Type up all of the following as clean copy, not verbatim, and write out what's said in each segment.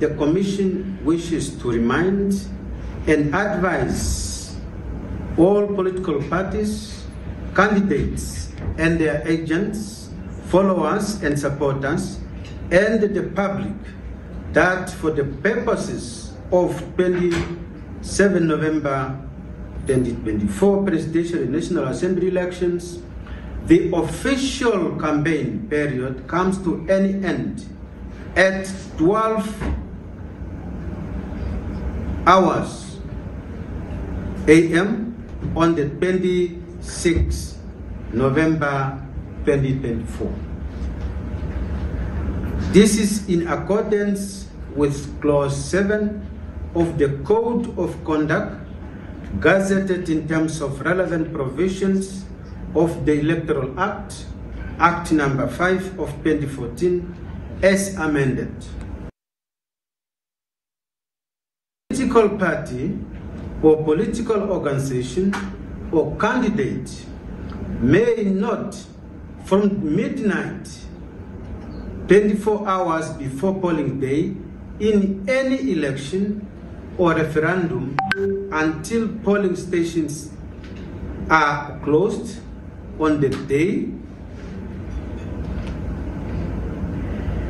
the Commission wishes to remind and advise all political parties, candidates and their agents, followers and supporters, and the public that for the purposes of 27 November 2024 Presidential and National Assembly elections, the official campaign period comes to any end at 12 hours a.m. on the 26th November 2024. This is in accordance with Clause 7 of the Code of Conduct, gazetted in terms of relevant provisions of the Electoral Act, Act number 5 of 2014, as amended. Political party or political organization or candidate may not, from midnight 24 hours before polling day, in any election or referendum until polling stations are closed on the day.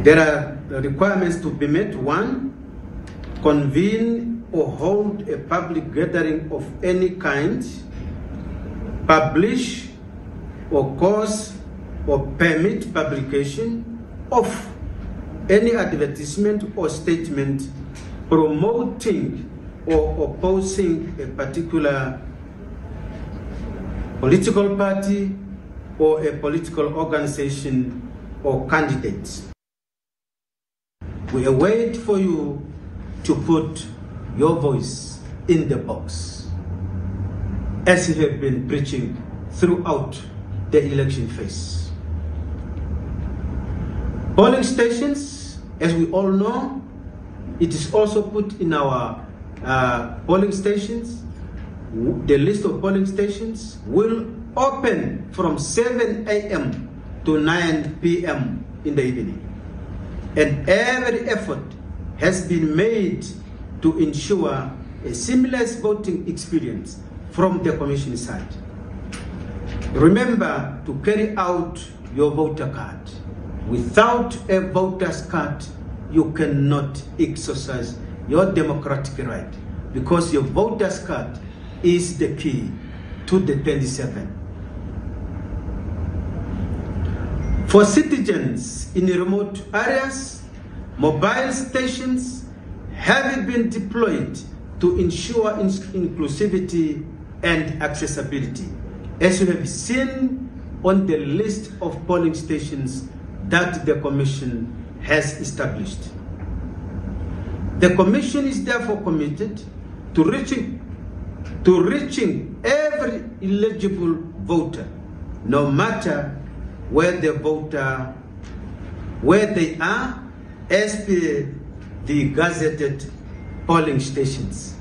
There are requirements to be met. 1, convene or hold a public gathering of any kind, publish or cause or permit publication of any advertisement or statement promoting or opposing a particular political party or a political organization or candidate. We await for you to put your voice in the box, as you have been preaching throughout the election phase. Polling stations, as we all know, it is also put in our polling stations. The list of polling stations will open from 7 a.m. to 9 p.m. in the evening. And every effort has been made to ensure a seamless voting experience from the Commission side. Remember to carry out your voter card. Without a voter's card, you cannot exercise your democratic right, because your voter's card is the key to the 27. For citizens in remote areas, mobile stations have been deployed to ensure inclusivity and accessibility, as you have seen on the list of polling stations that the Commission has established. The Commission is therefore committed to reaching every eligible voter, no matter where they are, as per the gazetted polling stations.